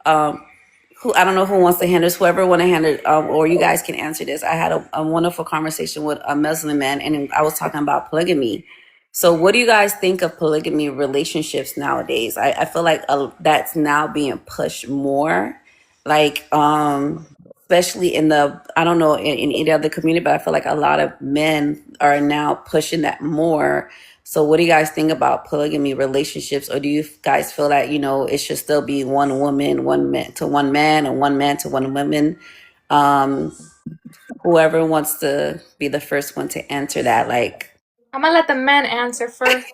Um, who I don't know who wants to handle this. Whoever want to handle it, or you guys can answer this. I had a wonderful conversation with a Muslim man, and I was talking about polygamy. So, what do you guys think of polygamy relationships nowadays? I feel like that's now being pushed more, like especially in the I don't know in any other community, but I feel like a lot of men are now pushing that more. So, what do you guys think about polygamy relationships, or do you guys feel that it should still be one woman, one man to one man, and one man to one woman? Um, Whoever wants to be the first one to answer that, like. I'm gonna let the men answer first.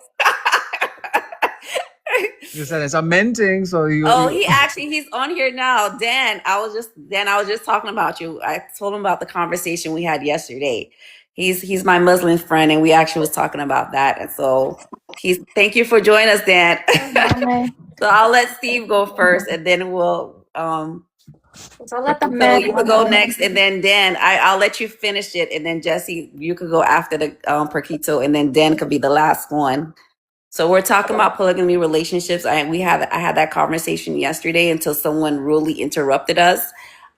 You said it's a men thing, so Oh, you he's on here now. Dan, I was just talking about you. I told him about the conversation we had yesterday. He's my Muslim friend, and we actually was talking about that. And so he's thank you for joining us, Dan. Hi. So I'll let Steve go first, and then So I'll let the so men you could go answer. next, and then Dan, I'll let you finish it, and then Jesse, you could go after the Perquito, and then Dan could be the last one. So we're talking about polygamy relationships. I had that conversation yesterday until someone rudely interrupted us.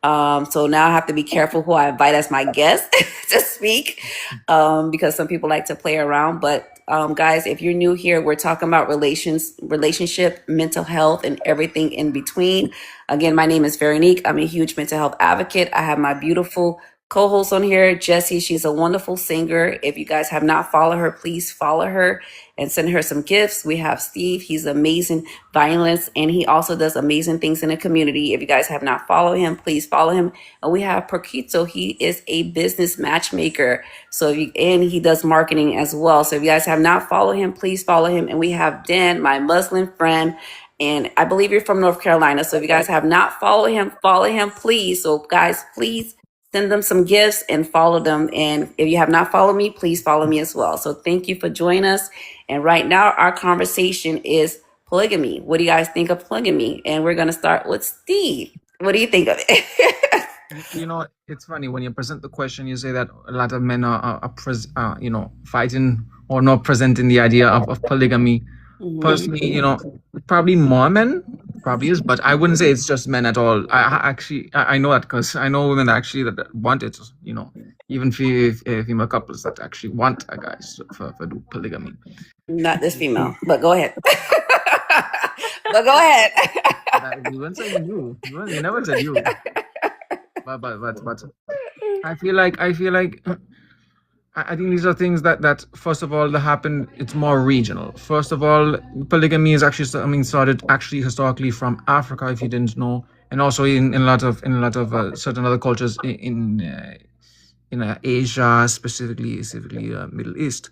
So now I have to be careful who I invite as my guest to speak, because some people like to play around. But guys, if you're new here, we're talking about relationship, mental health, and everything in between. Again, my name is Veronique. I'm a huge mental health advocate. I have my beautiful co-host on here, Jessie. She's a wonderful singer. If you guys have not followed her, please follow her and send her some gifts. We have Steve. He's amazing violinist, and he also does amazing things in the community. If you guys have not followed him, please follow him. And we have Perquito. He is a business matchmaker. And he does marketing as well. So if you guys have not followed him, please follow him. And we have Dan, my Muslim friend. And I believe you're from North Carolina. So if you guys have not followed him, please. So guys, please send them some gifts and follow them. And if you have not followed me, please follow me as well. So thank you for joining us. And right now, our conversation is polygamy. What do you guys think of polygamy? And we're going to start with Steve. What do you think of it? it's funny when you present the question. You say that a lot of men are fighting or not presenting the idea of polygamy. Personally, probably more men, probably is, but I wouldn't say it's just men at all. I know that because I know women actually that want it. Even female couples that actually want a guys for do polygamy. Not this female, but go ahead. But go ahead. We weren't saying you. We never said you. But I feel like I think these are things that first of all that happen. It's more regional. First of all, polygamy is actually started actually historically from Africa, if you didn't know, and also in a lot of certain other cultures in Asia, specifically Middle East,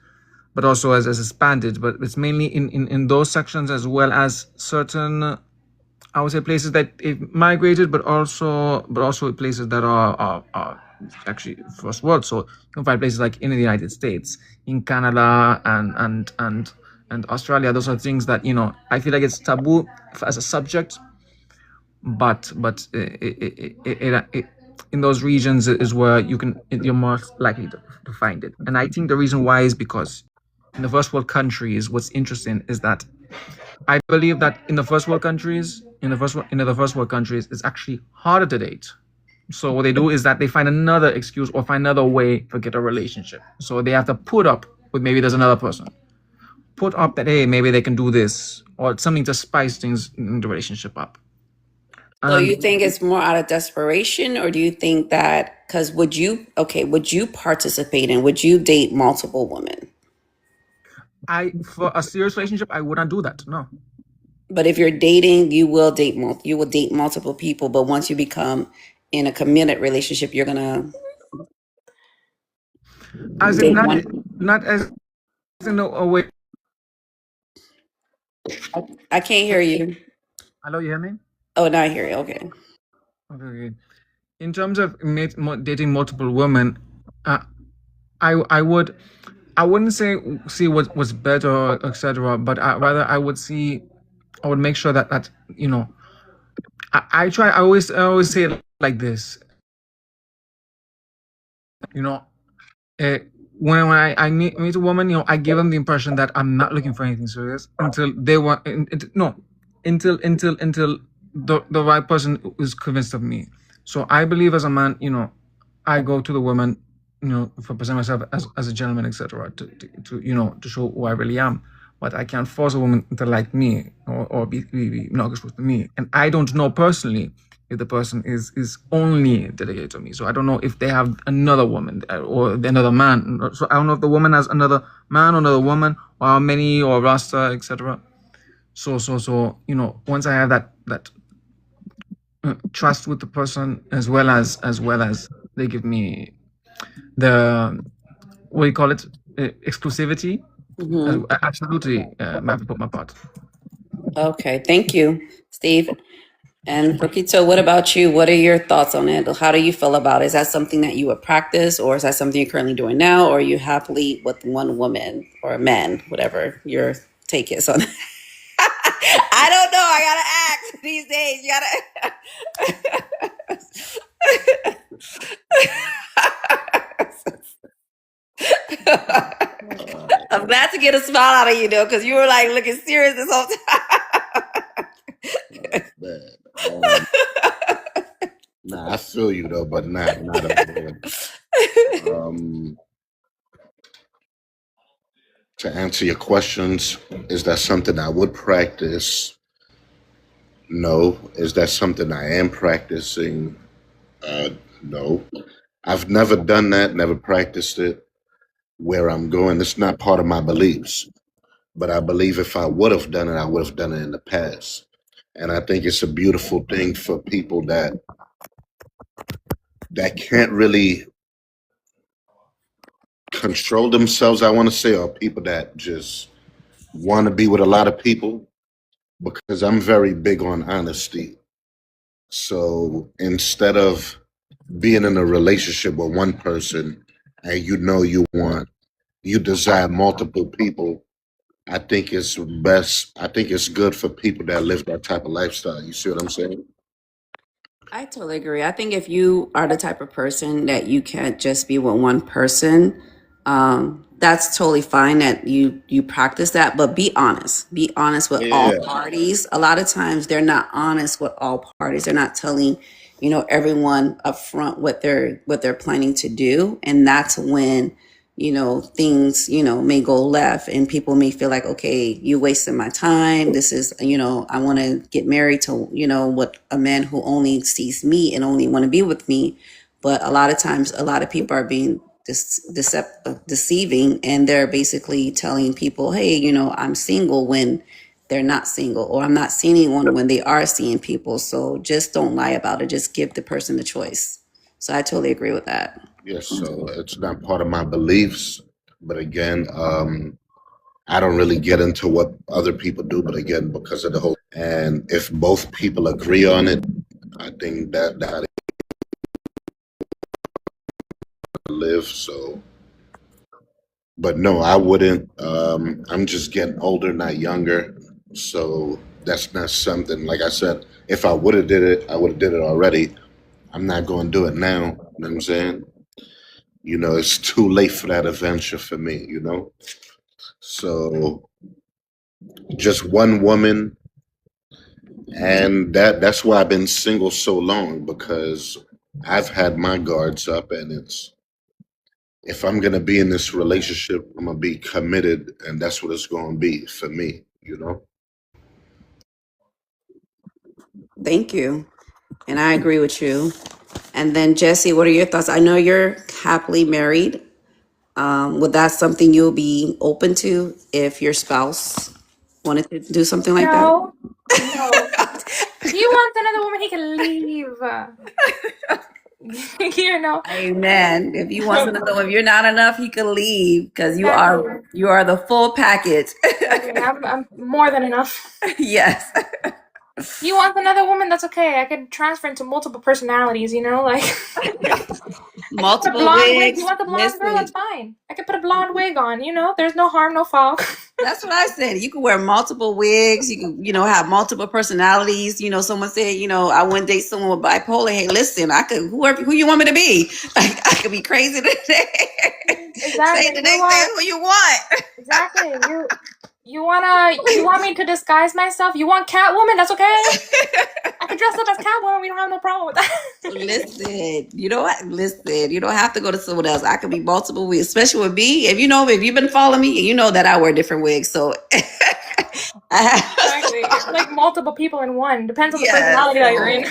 but also as expanded. But it's mainly in those sections, as well as certain, I would say, places that it migrated, but also places that are actually first world. So you can find places like in the United States, in Canada, and Australia. Those are things that I feel like it's taboo as a subject, but in those regions is where you're more likely to find it. And I think the reason why is because in the first world countries, what's interesting is that I believe that in the first world countries, it's actually harder to date. So what they do is that they find another excuse or find another way to get a relationship. So they have to put up with, maybe there's another person. Put up that, hey, maybe they can do this or something to spice things in the relationship up. So you think it's more out of desperation, or do you think that because would you participate in, would you date multiple women? For a serious relationship, I wouldn't do that. No. But if you're dating, you will date multiple people. But once you become in a committed relationship, you're gonna as date in one. not as in a way. I can't hear you. Hello, you hear me? Oh, now I hear you. Okay. Okay. In terms of dating multiple women, I wouldn't say see what was better, etc. But rather I would make sure that I always say it like this. When I meet a woman, I give them the impression that I'm not looking for anything serious until they want until the right person is convinced of me. So I believe as a man, I go to the woman, for present myself as a gentleman, etc. To show who I really am. But I can't force a woman to like me or be monogamous with me. And I don't know personally if the person is only dedicated to me. So I don't know if they have another woman or another man. So I don't know if the woman has another man or another woman or how many or Rasta, etc. So once I have that trust with the person, as well as they give me the, what do you call it, exclusivity, absolutely, I have to put my part. Okay, thank you, Steve. And Rokito, what about you? What are your thoughts on it? How do you feel about it? Is that something that you would practice, or is that something you're currently doing now, or are you happily with one woman or a man, whatever your take is on it? I don't know. I gotta ask these days. You gotta. I'm glad to get a smile out of you, though, because you were like looking serious this whole time. That's bad. Nah, I feel you though, but not over there. To answer your questions, is that something I would practice? No. Is that something I am practicing? No. I've never done that, never practiced it. Where I'm going, it's not part of my beliefs. But I believe if I would have done it, I would have done it in the past. And I think it's a beautiful thing for people that can't really control themselves, I want to say, or people that just want to be with a lot of people, because I'm very big on honesty. So instead of being in a relationship with one person and you desire multiple people, I think it's best. I think it's good for people that live that type of lifestyle. You see what I'm saying? I totally agree. I think if you are the type of person that you can't just be with one person, that's totally fine that you practice that, but be honest. Be honest with all Yeah. parties. A lot of times they're not honest with all parties. They're not telling, everyone up front what they're planning to do. And that's when things, may go left and people may feel like, okay, you wasted my time. This is, I want to get married to, what a man who only sees me and only want to be with me. But a lot of times, a lot of people are being deceiving, and they're basically telling people, hey, I'm single when they're not single, or I'm not seeing anyone when they are seeing people. So just don't lie about it. Just give the person the choice. So I totally agree with that. Yes. So it's not part of my beliefs, but again, I don't really get into what other people do, but again, because of the whole, and if both people agree on it, I think that live. So, but no, I wouldn't. I'm just getting older, not younger. So that's not something. Like I said, if I would have did it, I would have did it already. I'm not going to do it now. You know what I'm saying? It's too late for that adventure for me. So just one woman, and that's why I've been single so long, because I've had my guards up, and it's, if I'm gonna be in this relationship, I'm gonna be committed, and that's what it's gonna be for me. Thank you. And I agree with you. And then Jesse, what are your thoughts? I know you're happily married. Would that something you'll be open to if your spouse wanted to do something like that? No. If he wants another woman, he can leave. Amen. If you want another one, if you're not enough, he could leave, because you are the full package. I'm more than enough. Yes. You want another woman? That's okay. I can transfer into multiple personalities. Like Multiple blonde wig. wigs. You want the blonde girl? That's fine. I can put a blonde wig on. There's no harm, no foul. That's what I said. You can wear multiple wigs. You can, have multiple personalities. Someone said, I wouldn't date someone with bipolar. Hey, listen, I could, who you want me to be? Like, I could be crazy today. Exactly. Say the next day who you want. Exactly. You want me to disguise myself? You want Catwoman? That's okay. I we don't have no problem with that. Listen, you know what? Listen, you don't have to go to someone else. I could be multiple wigs, especially with me. If you've been following me, you know that I wear different wigs. So I have, Exactly. It's like multiple people in one. Depends on the yeah. personality that you're in.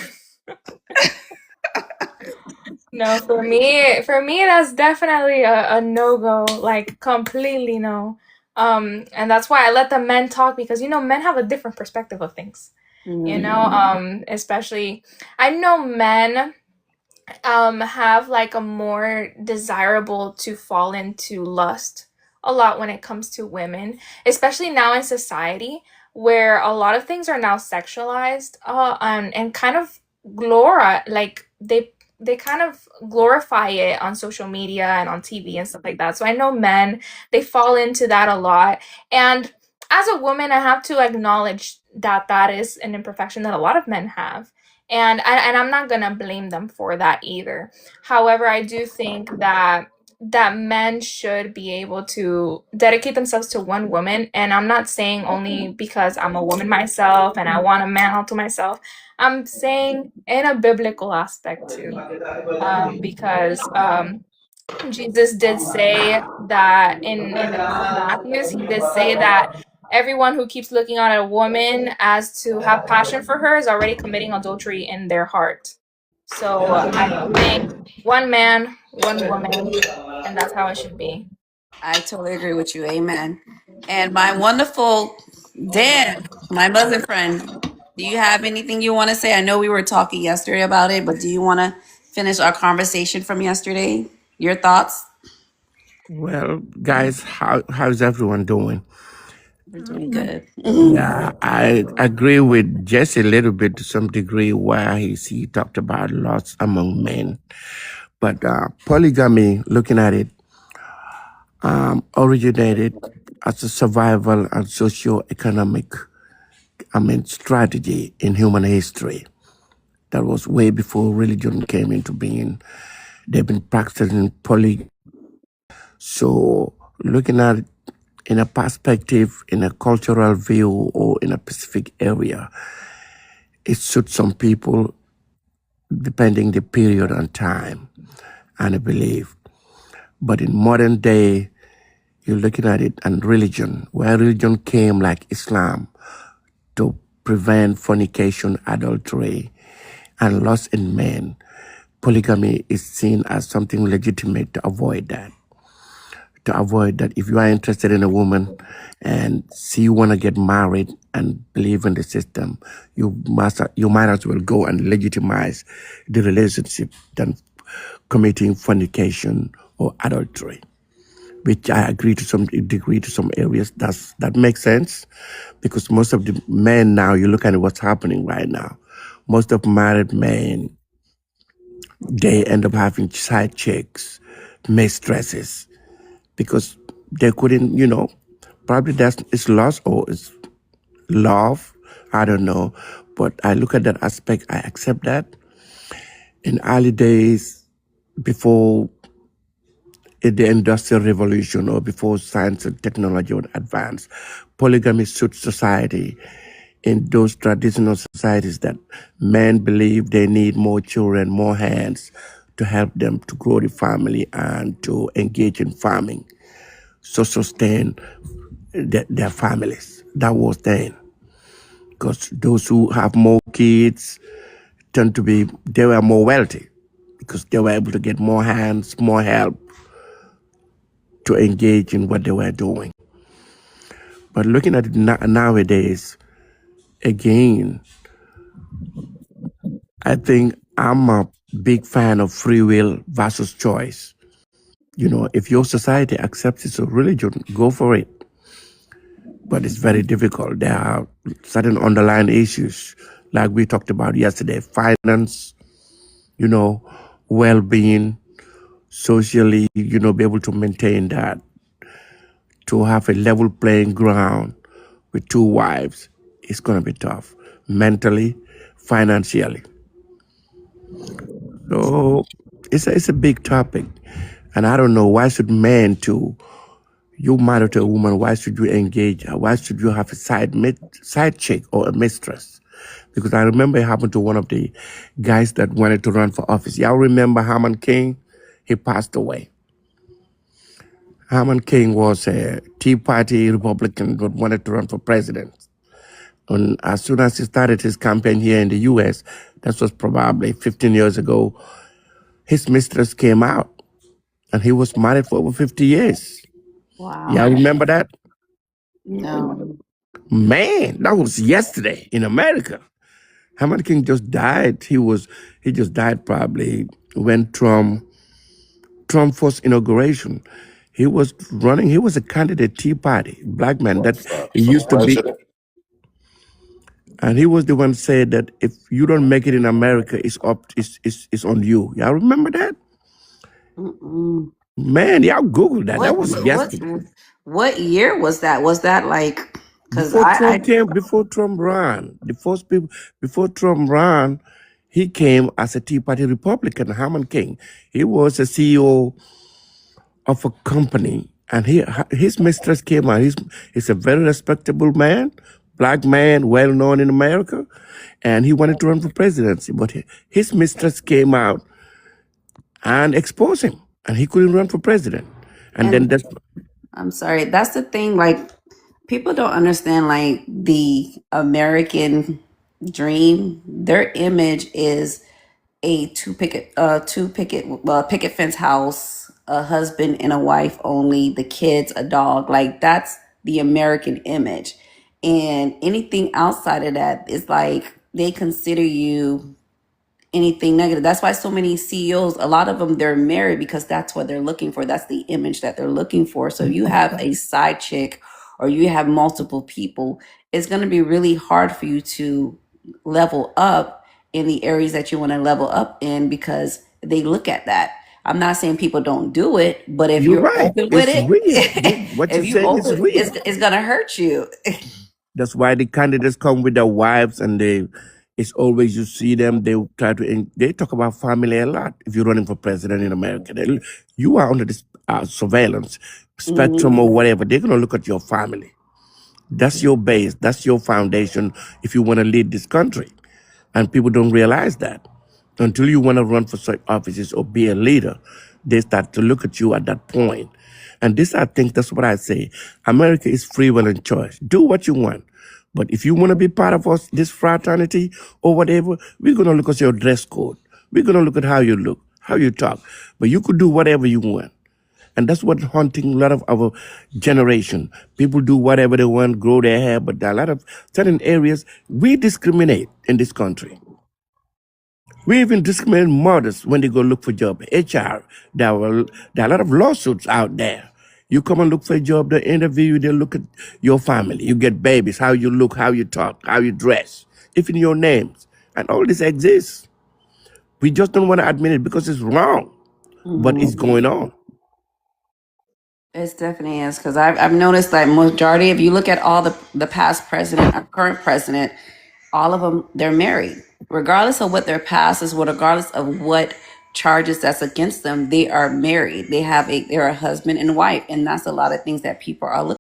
No, for me, that's definitely a no-go, like completely no. And that's why I let the men talk because men have a different perspective of things. Especially I know men have like a more desirable to fall into lust a lot when it comes to women, especially now in society where a lot of things are now sexualized and kind of like they kind of glorify it on social media and on TV and stuff like that. So I know men, they fall into that a lot. And as a woman, I have to acknowledge that that is an imperfection that a lot of men have. And I'm not gonna blame them for that either. However, I do think that men should be able to dedicate themselves to one woman, and I'm not saying only because I'm a woman myself and I want a man all to myself. I'm saying in a biblical aspect too, because Jesus did say that in the book of Matthew, he did say that everyone who keeps looking at a woman as to have passion for her is already committing adultery in their heart. So I think one man, one woman, and that's how it should be. I totally agree with you. Amen. And my wonderful Dan, my Muslim friend, do you have anything you want to say? I know we were talking yesterday about it, but do you want to finish our conversation from yesterday? Your thoughts? Well, guys, how's everyone doing? We're doing good. Yeah, I agree with Jesse a little bit to some degree where he talked about lots among men. But polygamy, looking at it, originated as a survival and socio-economic, strategy in human history. That was way before religion came into being. They've been practicing polygamy. So looking at it in a perspective, in a cultural view, or in a specific area, it suits some people depending the period and time and a belief. But in modern day, you're looking at it and religion, where religion came like Islam to prevent fornication, adultery, and lust in men. Polygamy is seen as something legitimate to avoid that. To avoid that, if you are interested in a woman and you want to get married and believe in the system, you might as well go and legitimize the relationship than committing fornication or adultery, which I agree to some degree to some areas. That makes sense because most of the men now, you look at what's happening right now, most of married men, they end up having side chicks, mistresses, because they couldn't, probably it's loss or it's love. I don't know. But I look at that aspect, I accept that. In early days, before the Industrial Revolution or before science and technology would advance, polygamy suits society in those traditional societies that men believe they need more children, more hands to help them to grow the family and to engage in farming, so sustain their families. That was then. Because those who have more kids they were more wealthy because they were able to get more hands, more help to engage in what they were doing. But looking at it nowadays, again, I think I'm a big fan of free will versus choice. If your society accepts it's a religion, go for it. But it's very difficult. There are certain underlying issues, like we talked about yesterday, finance, well-being, socially, be able to maintain that, to have a level playing ground with two wives, it's going to be tough, mentally, financially. So it's a big topic. And I don't know, why should men too, you married to a woman, why should you engage her? Why should you have a side chick or a mistress? because I remember it happened to one of the guys that wanted to run for office. Y'all remember Harman King? He passed away. Harman King was a Tea Party Republican that wanted to run for president. And as soon as he started his campaign here in the U.S., that was probably 15 years ago, his mistress came out, and he was married for over 50 years. Wow. Y'all remember that? No. Man, that was yesterday in America. Harman King just died. He just died probably when Trump first inauguration. He was running. He was a candidate Tea Party, black man that he used to be, president. and he was the one said that if you don't make it in America, it's on you. Y'all remember that? Mm-mm. Man, y'all Google that. That What was yesterday. what year was that? Was that like because Before Trump ran, the first people before Trump ran, he came as a Tea Party Republican, Harman King. He was a CEO of a company, and his mistress came out. He's a very respectable man, black man, well known in America, and he wanted to run for presidency. But his mistress came out and exposed him, and he couldn't run for president. And then and that's I'm sorry, that's the thing, like people don't understand like the American dream. Their image is a picket fence house, a husband and a wife only, the kids, a dog. Like that's the American image. And anything outside of that is like they consider you anything negative. That's why so many CEOs, a lot of them, they're married because that's what they're looking for. That's the image that they're looking for. So you have a side chick or you have multiple people, it's going to be really hard for you to level up in the areas that you want to level up in because they look at that. I'm not saying people don't do it, but if you're you're right. open with It's it, real. What you're if you saying is open, real. it's going to hurt you. That's why the candidates come with their wives, and it's always you see them. They talk about family a lot. If you're running for president in America, you are under this surveillance spectrum or whatever. They're gonna look at your family. That's your base. That's your foundation. If you want to lead this country, and people don't realize that until you want to run for such offices or be a leader, they start to look at you at that point. And this, I think, that's what I say. America is free will and choice. Do what you want. But if you want to be part of us, this fraternity or whatever, we're going to look at your dress code. We're going to look at how you look, how you talk. But you could do whatever you want. And that's what haunting a lot of our generation. People do whatever they want, grow their hair, but there are a lot of certain areas we discriminate in this country. We even discriminate mothers when they go look for a job. HR, there are a lot of lawsuits out there. You come and look for a job, they interview you, they look at your family. You get babies, how you look, how you talk, how you dress, even your names. And all this exists. We just don't want to admit it because it's wrong, but it's going on. It definitely is because I've noticed that majority. If you look at all the past president, or current president, all of them they're married, regardless of what their past is, regardless of what charges that's against them. They are married. They're a husband and wife, and that's a lot of things that people are looking.